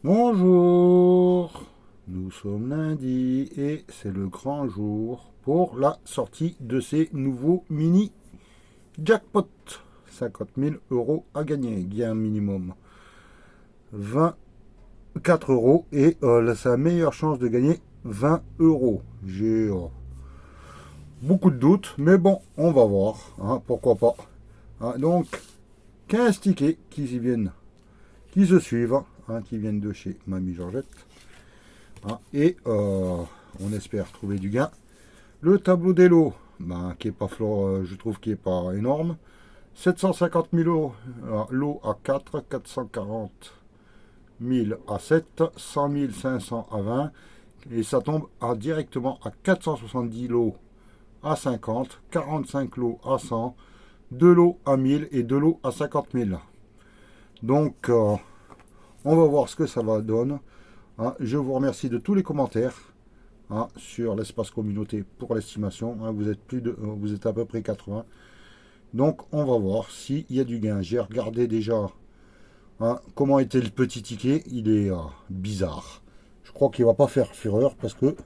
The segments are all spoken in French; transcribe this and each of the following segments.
Bonjour, nous sommes lundi et c'est le grand jour pour la sortie de ces nouveaux mini jackpot. 50 000 € à gagner, gain minimum 24 € et c'est la meilleure chance de gagner 20 €. J'ai beaucoup de doutes, mais bon, on va voir, hein, pourquoi pas. Donc, 15 tickets qui y viennent, qui se suivent, hein, qui viennent de chez Mamie Georgette. Et on espère trouver du gain. Le tableau des lots, qui est pas je trouve qui est pas énorme. 750 000 lots à 4, 440 000 à 7, 100 500 à 20. Et ça tombe directement à 470 lots à 50, 45 lots à 100, 2 lots à 1000 et 2 lots à 50 000. Donc, on va voir ce que ça va donner. Je vous remercie de tous les commentaires sur l'espace communauté pour l'estimation. Vous êtes à peu près 80. Donc, on va voir s'il y a du gain. J'ai regardé déjà comment était le petit ticket. Il est bizarre. Je crois qu'il ne va pas faire fureur parce que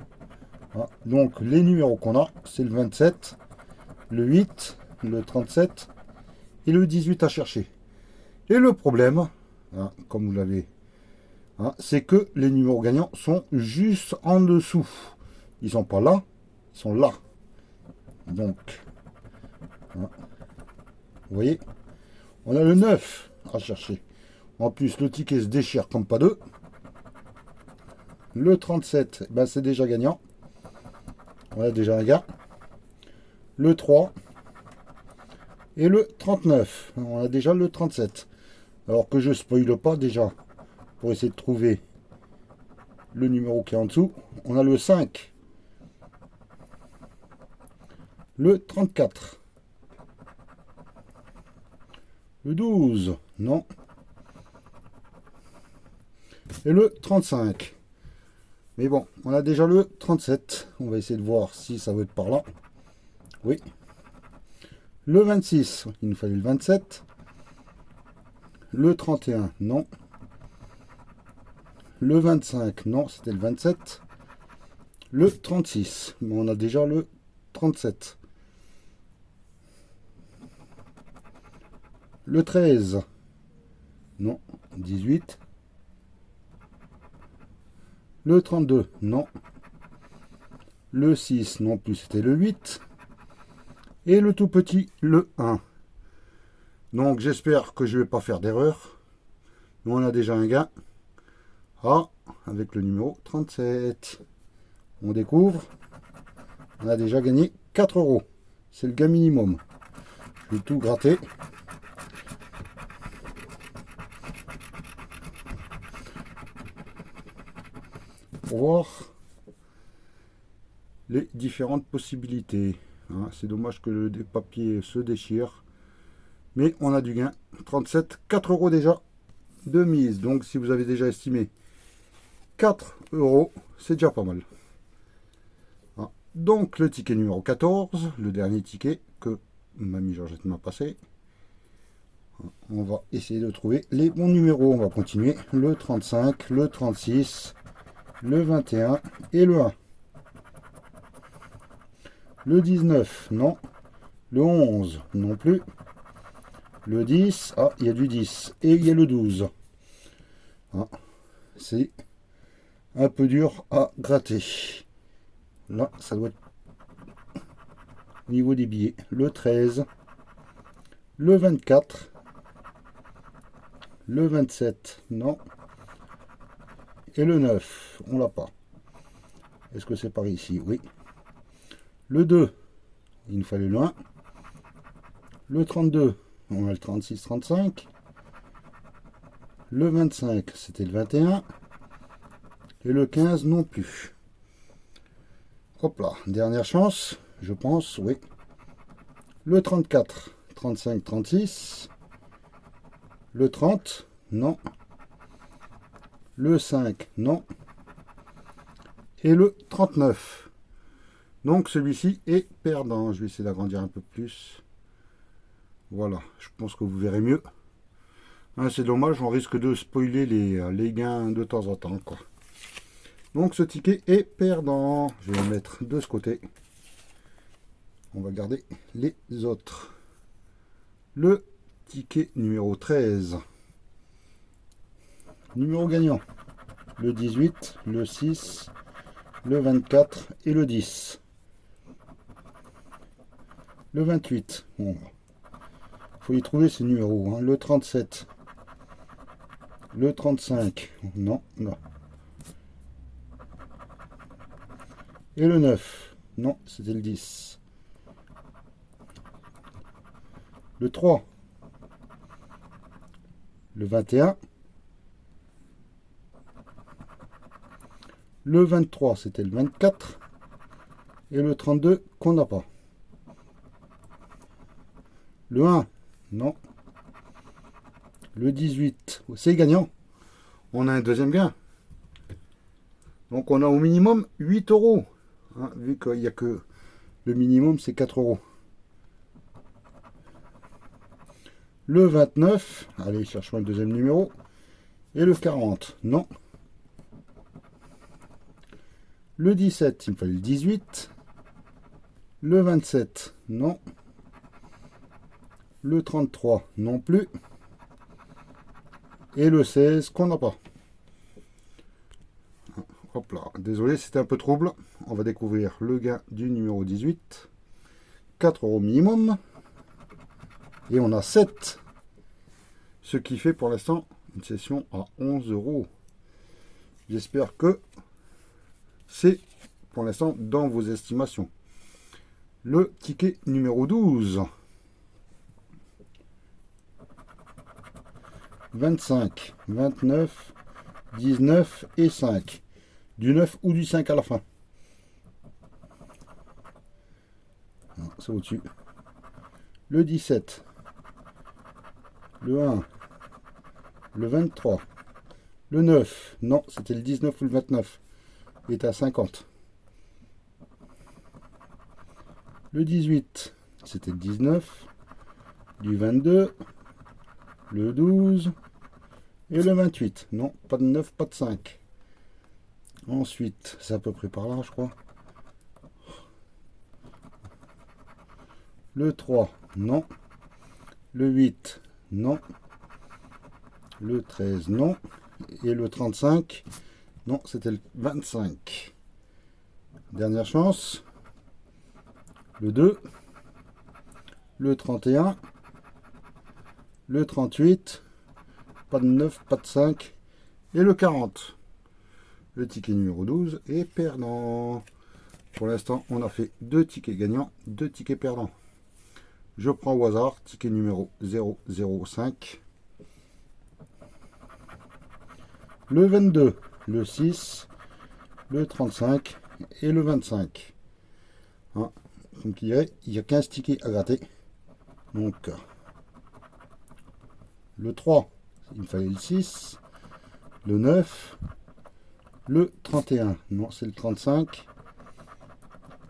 donc les numéros qu'on a, c'est le 27, le 8, le 37 et le 18 à chercher. Et le problème, comme vous l'avez, c'est que les numéros gagnants sont juste en dessous. Ils sont pas là, ils sont là. Donc, vous voyez, on a le 9 à chercher. En plus, le ticket se déchire comme pas deux. Le 37, c'est déjà gagnant. On a déjà un gars. Le 3 et le 39. On a déjà le 37. Alors que je spoile pas déjà pour essayer de trouver le numéro qui est en dessous. On a le 5. Le 34. Le 12. Non. Et le 35. Mais bon, on a déjà le 37. On va essayer de voir si ça veut être par là. Oui. Le 26. Il nous fallait le 27. Le 31. Non. Le 25. Non, c'était le 27. Le 36. Mais on a déjà le 37. Le 13. Non. 18. Le 32. Non. Le 6. Non plus, c'était le 8. Et le tout petit, le 1. Donc j'espère que je ne vais pas faire d'erreur. Nous on a déjà un gain. Avec le numéro 37. On découvre. On a déjà gagné 4 €. C'est le gain minimum. Je vais tout gratter. Pour voir les différentes possibilités. C'est dommage que le papier se déchire. Mais on a du gain. 37, 4 € déjà de mise. Donc si vous avez déjà estimé 4 €, c'est déjà pas mal. Donc le ticket numéro 14, le dernier ticket que Mamie Georgette m'a passé. On va essayer de trouver les bons numéros. On va continuer. Le 35, le 36, le 21 et le 1. Le 19, non. Le 11, non plus. Le 10, il y a du 10. Et il y a le 12. C'est un peu dur à gratter. Là, ça doit être au niveau des billets. Le 13, le 24, le 27, non. Et le 9, on l'a pas. Est-ce que c'est par ici? Oui. Le 2, il nous fallait le 1. Le 32, on a le 36, 35. Le 25, c'était le 21. Et le 15 non plus. Hop là, dernière chance, je pense, oui. Le 34, 35, 36. Le 30, non. Le 5, non. Et le 39. Donc celui-ci est perdant. Je vais essayer d'agrandir un peu plus. Voilà, je pense que vous verrez mieux. Hein, c'est dommage, on risque de spoiler les gains de temps en temps, quoi. Donc ce ticket est perdant. Je vais le mettre de ce côté. On va garder les autres. Le ticket numéro 13. Numéro gagnant. Le 18, le 6, le 24 et le 10. Le 28. Bon, faut y trouver ces numéros. Hein. Le 37. Le 35. Non, non. Et le 9. Non, c'était le 10. Le 3. Le 21. Le 23, c'était le 24. Et le 32 qu'on n'a pas. Le 1, non. Le 18, c'est gagnant. On a un deuxième gain. Donc on a au minimum 8 euros. Hein, vu qu'il n'y a que le minimum, c'est 4 euros. Le 29, allez, cherchons le deuxième numéro. Et le 40, non. Le 17, il me fallait le 18. Le 27, non. Le 33, non plus. Et le 16, qu'on n'a pas. Hop là, désolé, c'était un peu trouble. On va découvrir le gain du numéro 18. 4 euros minimum. Et on a 7. Ce qui fait pour l'instant une session à 11 euros. J'espère que c'est pour l'instant dans vos estimations. Le ticket numéro 12. 25, 29, 19 et 5. Du 9 ou du 5 à la fin. C'est au-dessus. Le 17. Le 1. Le 23. Le 9. Non, c'était le 19 ou le 29. Il est à 50. Le 18. C'était le 19. Du 22. Le 12. Et le 28. Non, pas de 9, pas de 5. Ensuite, c'est à peu près par là, je crois. Le 3, non. Le 8, non. Le 13, non. Et le 35, non, c'était le 25. Dernière chance. Le 2. Le 31. Le 38. Pas de 9, pas de 5. Et le 40. Le ticket numéro 12 est perdant. Pour l'instant, on a fait 2 tickets gagnants, 2 tickets perdants. Je prends au hasard, ticket numéro 005. Le 22, le 6, le 35 et le 25. Hein, comme qui dirait, il y a 15 tickets à gratter. Donc, le 3, il me fallait le 6, le 9, le 31, non, c'est le 35,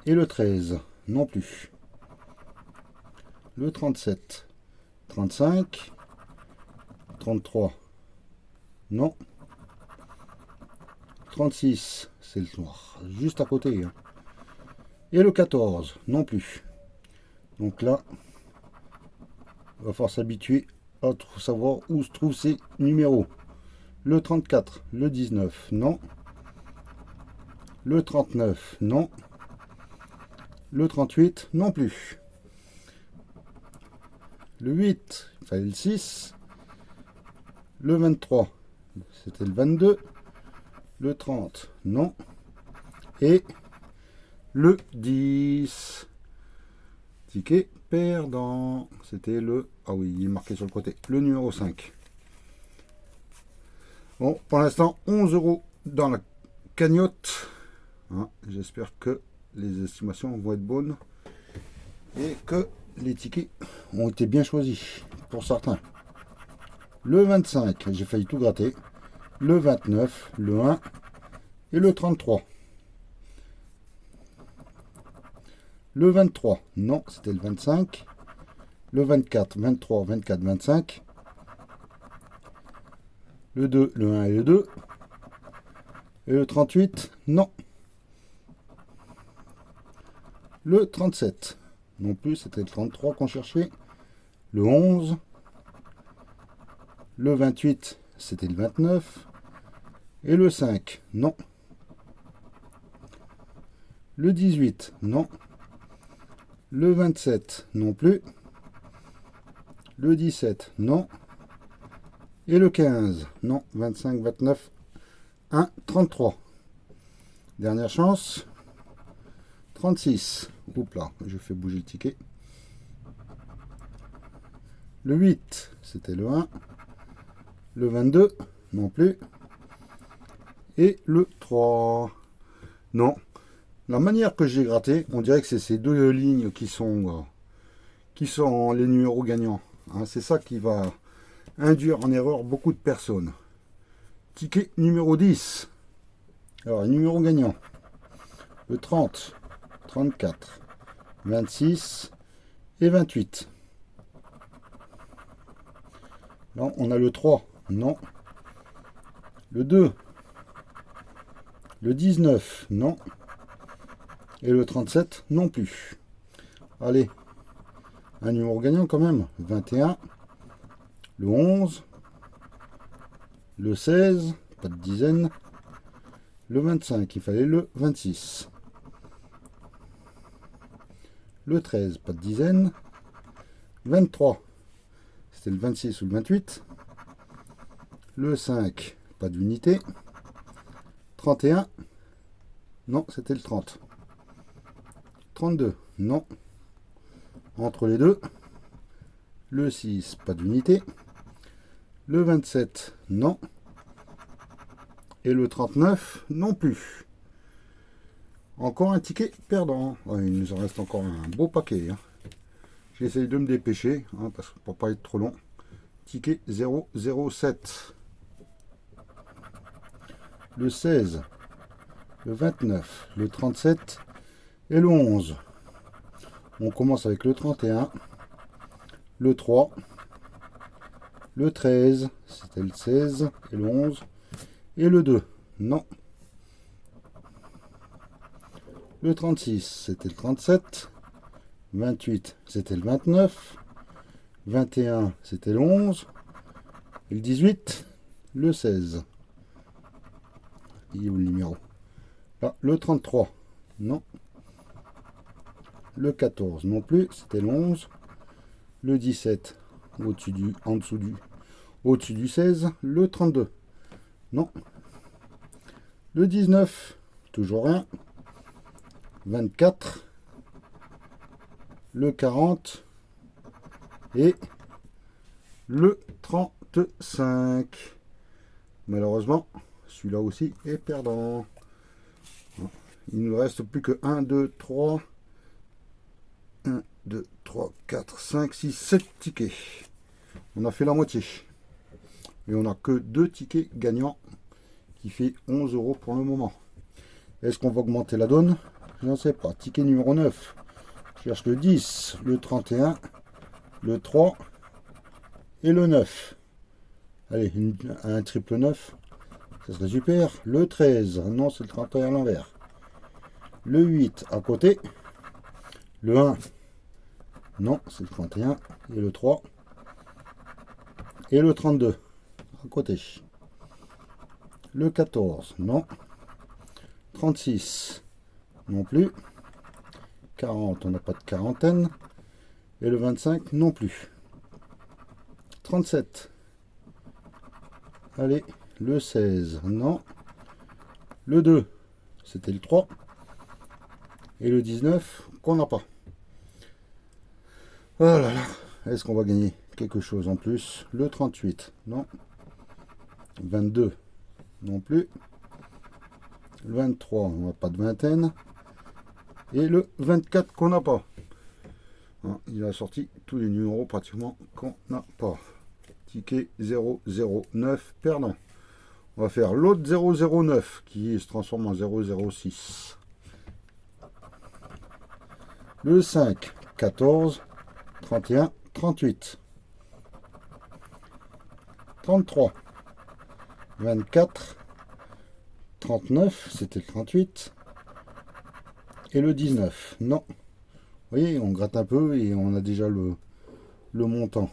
et le 13, non plus. Le 37, 35, 33, non. 36, c'est le noir, juste à côté. Hein. Et le 14, non plus. Donc là, il va falloir s'habituer à savoir où se trouvent ces numéros. Le 34, le 19, non. Le 39, non. Le 38, non plus. Le 8, il fallait le 6. Le 23, c'était le 22. Le 30, non. Et le 10. Ticket perdant. C'était le... Ah oui, il est marqué sur le côté. Le numéro 5. Bon, pour l'instant, 11 euros dans la cagnotte. Hein, j'espère que les estimations vont être bonnes. Et que les tickets ont été bien choisis. Pour certains. Le 25, j'ai failli tout gratter. Le 29, le 1 et le 33. Le 23, non, c'était le 25. Le 24, 23, 24, 25. Le 2, le 1 et le 2. Et le 38, non. Le 37, non plus, c'était le 33 qu'on cherchait. Le 11. Le 28, c'était le 29. Et le 5, non. Le 18, non. Le 27, non plus. Le 17, non. Et le 15, non. 25, 29, 1, 33. Dernière chance. 36. Oups là, je fais bouger le ticket. Le 8, c'était le 1. Le 22, non plus. Et le 3. Non. La manière que j'ai gratté, on dirait que c'est ces deux lignes qui sont les numéros gagnants. Hein, c'est ça qui va induire en erreur beaucoup de personnes. Ticket numéro 10. Alors, les numéros gagnants. Le 30, 34, 26 et 28. Là, on a le 3. Non. Le 2. Le 19. Non. Et le 37. Non plus. Allez. Un numéro gagnant quand même. 21. Le 11. Le 16. Pas de dizaine. Le 25. Il fallait le 26. Le 13. Pas de dizaine. 23. C'était le 26 ou le 28. Le 5, pas d'unité. 31, non, c'était le 30. 32, non. Entre les deux. Le 6, pas d'unité. Le 27, non. Et le 39, non plus. Encore un ticket perdant. Ouais, il nous en reste encore un beau paquet. Hein. J'essaye de me dépêcher, hein, parce que pour pas être trop long. Ticket 007. Le 16, le 29, le 37 et le 11. On commence avec le 31, le 3, le 13, c'était le 16 et le 11, et le 2, non. Le 36, c'était le 37, 28, c'était le 29, 21, c'était le 11, et le 18, le 16. Il est où le numéro? Là, le 33, non. Le 14, non plus, c'était le 11. Le 17, au-dessus du 16. Le 32, non. Le 19, toujours rien. 24. Le 40. Et le 35. Malheureusement, celui-là aussi est perdant. Il ne nous reste plus que 1, 2, 3. 1, 2, 3, 4, 5, 6, 7 tickets. On a fait la moitié. Et on n'a que 2 tickets gagnants qui fait 11 € pour le moment. Est-ce qu'on va augmenter la donne? Je n'en sais pas. Ticket numéro 9. Je cherche le 10, le 31, le 3 et le 9. Allez, un triple 9. Ça serait super. Le 13. Non, c'est le 31 à l'envers. Le 8 à côté. Le 1. Non, c'est le 31. Et le 3. Et le 32 à côté. Le 14. Non. 36. Non plus. 40. On n'a pas de quarantaine. Et le 25 non plus. 37. Allez. Le 16, non. Le 2, c'était le 3. Et le 19, qu'on n'a pas. Oh là là, est-ce qu'on va gagner quelque chose en plus? Le 38, non. 22, non plus. Le 23, on n'a pas de vingtaine. Et le 24, qu'on n'a pas. Hein, il a sorti tous les numéros pratiquement qu'on n'a pas. Ticket 009, perdant. On va faire l'autre 009 qui se transforme en 006. Le 5, 14, 31, 38. 33. 24, 39, c'était le 38. Et le 19, non. Vous voyez, on gratte un peu et on a déjà le montant.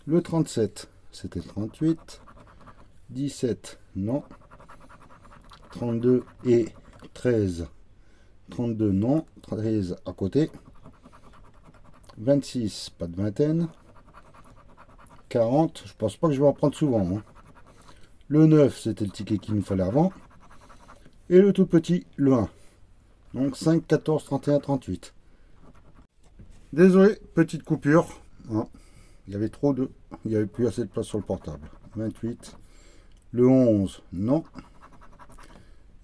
Le 37, c'était le 38. 17, non. 32 et 13. 32, non. 13 à côté. 26, pas de vingtaine. 40, je pense pas que je vais en prendre souvent. Hein. Le 9, c'était le ticket qu'il nous fallait avant. Et le tout petit, le 1. Donc 5, 14, 31, 38. Désolé, petite coupure. Hein. Il y avait trop de... Il n'y avait plus assez de place sur le portable. 28. Le 11, non.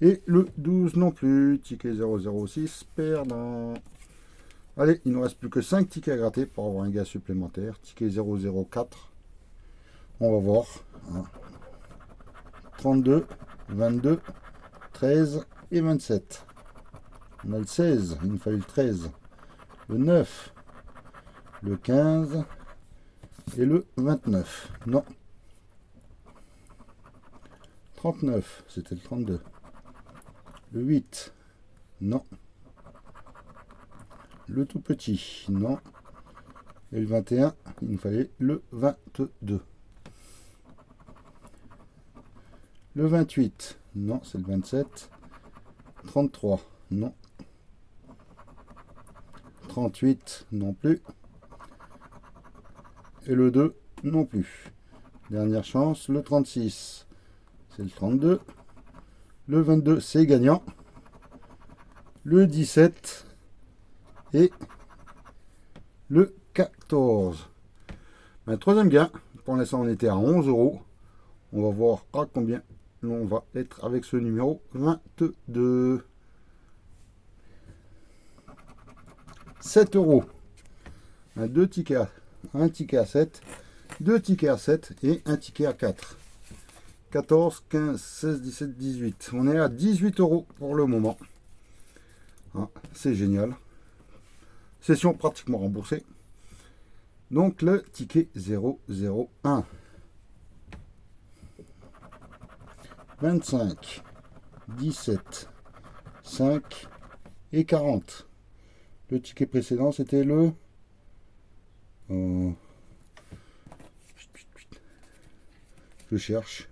Et le 12 non plus. Ticket 006, perdant. Allez, il ne nous reste plus que 5 tickets à gratter pour avoir un gars supplémentaire. Ticket 004. On va voir. Hein. 32, 22, 13 et 27. On a le 16, il nous fallait le 13. Le 9, le 15 et le 29. Non. 39, c'était le 32. Le 8, non. Le tout petit, non. Et le 21, il nous fallait le 22. Le 28, non, c'est le 27. 33, non. 38, non plus. Et le 2, non plus. Dernière chance, le 36, c'est le 32. Le 22, c'est gagnant. Le 17 et le 14. Un troisième gain. Pour l'instant, on était à 11 €. On va voir à combien on va être avec ce numéro 22. 7 €. Un ticket à 7, 2 tickets à 7 et un ticket à 4. 14, 15, 16, 17, 18. On est à 18 € pour le moment. Ah, c'est génial. Session pratiquement remboursée. Donc le ticket 001. 25, 17, 5 et 40. Le ticket précédent, c'était le... je cherche.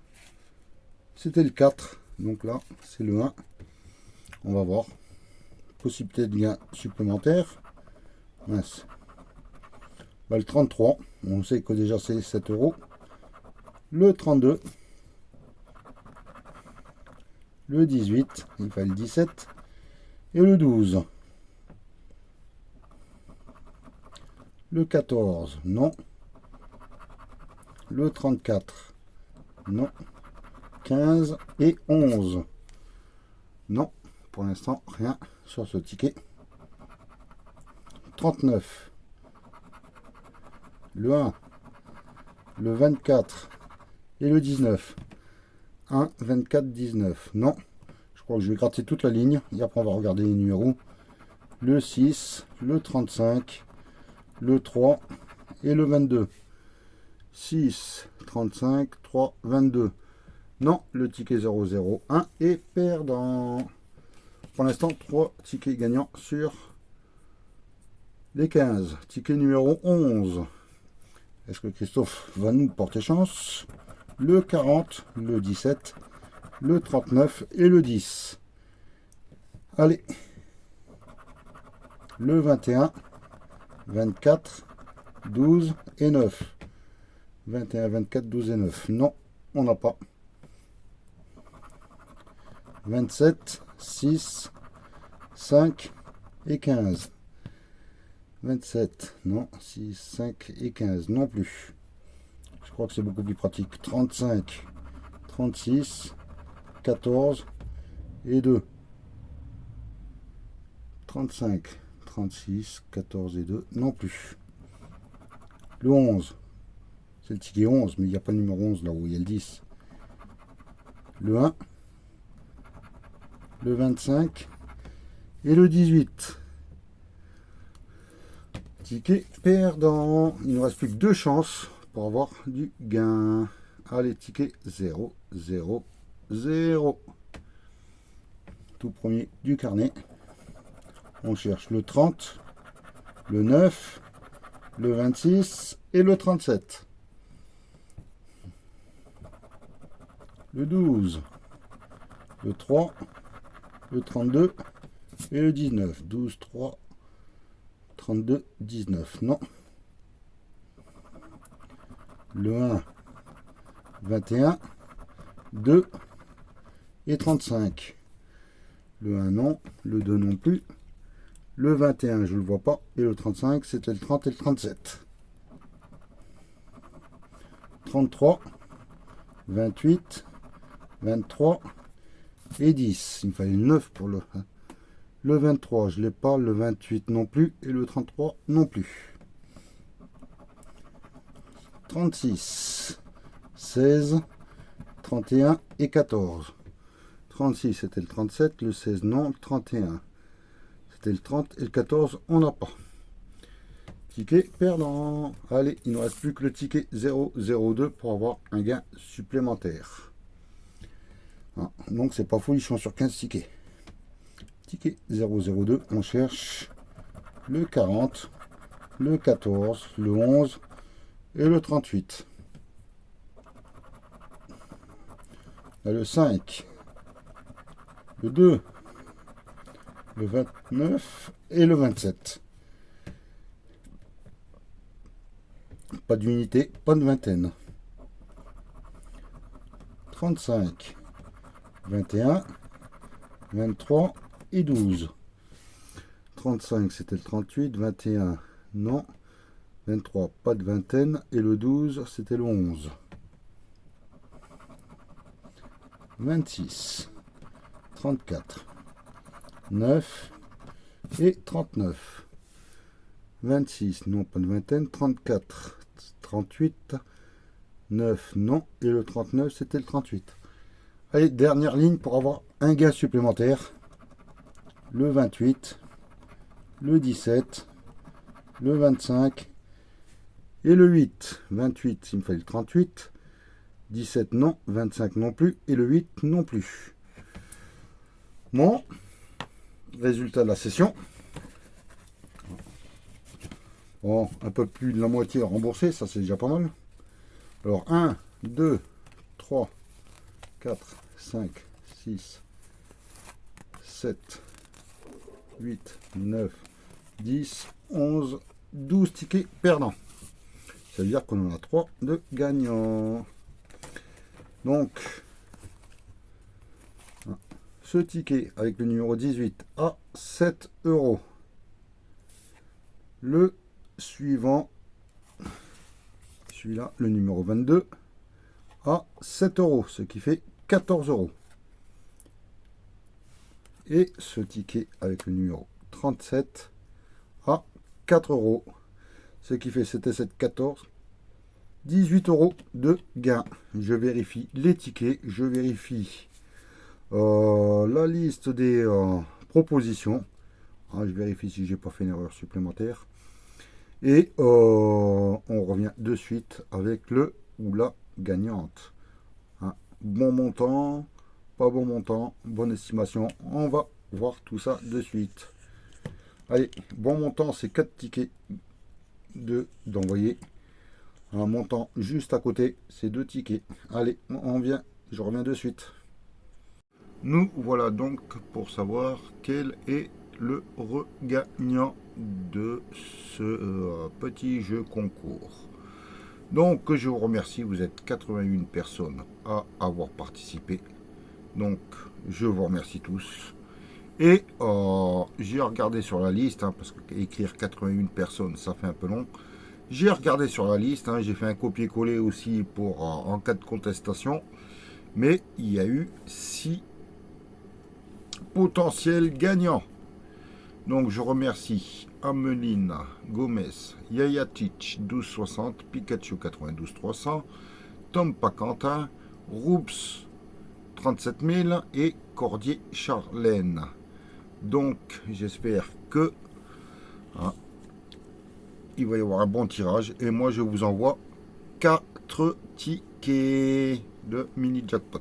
C'était le 4. Donc là, c'est le 1. On va voir. Possibilité de gain supplémentaire. Mince. Bah, le 33. On sait que déjà c'est 7 €. Le 32. Le 18. Il fallait le 17. Et le 12. Le 14. Non. Le 34. Non. 15 et 11. Non. Pour l'instant, rien sur ce ticket. 39. Le 1. Le 24. Et le 19. 1, 24, 19. Non. Je crois que je vais gratter toute la ligne. Et après, on va regarder les numéros. Le 6. Le 35. Le 3. Et le 22. 6, 35, 3, 22. Non, le ticket 001 est perdant. Pour l'instant, 3 tickets gagnants sur les 15. Ticket numéro 11. Est-ce que Christophe va nous porter chance? Le 40, le 17, le 39 et le 10. Allez. Le 21, 24, 12 et 9. 21, 24, 12 et 9. Non, on n'a pas. 27, 6, 5 et 15. 27, non. 6, 5 et 15, non plus. Je crois que c'est beaucoup plus pratique. 35, 36, 14 et 2. 35, 36, 14 et 2, non plus. Le 11. C'est le ticket 11, mais il n'y a pas le numéro 11 là où il y a le 10. Le 1, le 25 et le 18. Ticket perdant. Il ne nous reste plus que 2 chances pour avoir du gain. Allez, ticket 0, 0, 0. Tout premier du carnet. On cherche le 30, le 9, le 26 et le 37. Le 12, le 3, le 32 et le 19. 12, 3, 32, 19. Non. Le 1, 21, 2 et 35. Le 1 non, le 2 non plus. Le 21, je ne le vois pas. Et le 35, c'était le 30 et le 37. 33, 28, 23 et 10. Il me fallait le 9 pour le 23. Je ne l'ai pas. Le 28 non plus. Et le 33 non plus. 36, 16, 31 et 14. 36, c'était le 37. Le 16, non. Le 31. C'était le 30 et le 14, on n'a pas. Ticket perdant. Allez, il ne nous reste plus que le ticket 002 pour avoir un gain supplémentaire. Ah, donc c'est pas fou, ils sont sur 15 tickets. Ticket 002, on cherche le 40, le 14, le 11 et le 38. Là, le 5, le 2, le 29 et le 27. Pas d'unité, pas de vingtaine. 35, 21, 23 et 12. 35, c'était le 38, 21, non. 23, pas de vingtaine. Et le 12, c'était le 11. 26, 34, 9 et 39. 26, non, pas de vingtaine. 34, 38, 9, non. Et le 39, c'était le 38. Allez, dernière ligne pour avoir un gain supplémentaire. Le 28, le 17, le 25 et le 8. 28, il me fallait le 38. 17, non. 25 non plus. Et le 8 non plus. Bon, résultat de la session. Bon, un peu plus de la moitié remboursé, ça c'est déjà pas mal. Alors 1, 2, 3, 4, 5, 6, 7, 8, 9, 10, 11, 12 tickets perdants. Ça veut dire qu'on en a 3 de gagnants. Donc, ce ticket avec le numéro 18 à 7 euros. Le suivant, celui-là, le numéro 22, à 7 euros, ce qui fait 14 euros. Et ce ticket avec le numéro 37 à 4 euros, ce qui fait 7 et 7, 14, 18 euros de gain. Je vérifie les tickets, je vérifie la liste des propositions. Je vérifie si j'ai pas fait une erreur supplémentaire. Et on revient de suite avec le ou la gagnante. Bon montant, pas bon montant, bonne estimation. On va voir tout ça de suite. Allez, bon montant, c'est 4 tickets d'envoyer. Un montant juste à côté, c'est 2 tickets. Allez, je reviens de suite. Nous voilà donc pour savoir quel est le regagnant de ce petit jeu concours. Donc je vous remercie, vous êtes 81 personnes à avoir participé. Donc je vous remercie tous. Et j'ai regardé sur la liste, parce qu'écrire 81 personnes, ça fait un peu long. J'ai regardé sur la liste, j'ai fait un copier-coller aussi pour en cas de contestation. Mais il y a eu 6 potentiels gagnants. Donc je remercie Ameline Gomez, Yaya Teach 1260, Pikachu 92 300, Tom Pacantin, Roups 37 000 et Cordier Charlène. Donc j'espère que il va y avoir un bon tirage et moi je vous envoie 4 tickets. tickets de mini jackpot.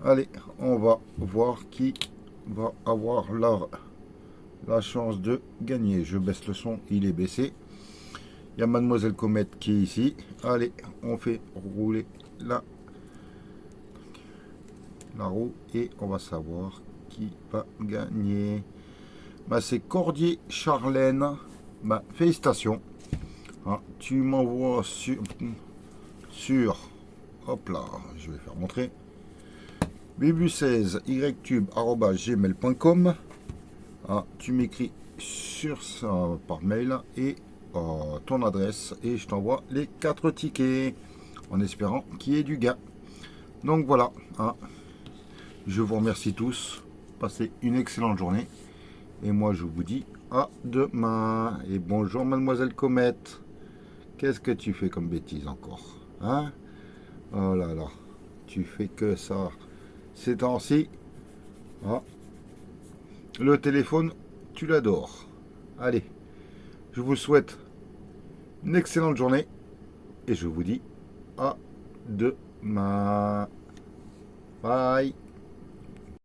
Allez, on va voir qui va avoir la chance de gagner. Je baisse le son, il est baissé. Il y a Mademoiselle Comète qui est ici. Allez, on fait rouler la roue et on va savoir qui va gagner. Bah, c'est Cordier Charlène. Bah, félicitations. Ah, tu m'envoies sur hop là, je vais faire montrer bibu16 ytube@gmail.com. Ah, tu m'écris sur ça par mail et ton adresse et je t'envoie les 4 tickets en espérant qu'il y ait du gain. Donc voilà, hein. Je vous remercie tous, passez une excellente journée et moi je vous dis à demain. Et bonjour Mademoiselle Comète, qu'est-ce que tu fais comme bêtise encore, hein? Oh là là, tu fais que ça ces temps-ci. Ah, le téléphone, tu l'adores. Allez, je vous souhaite une excellente journée et je vous dis à demain. Bye.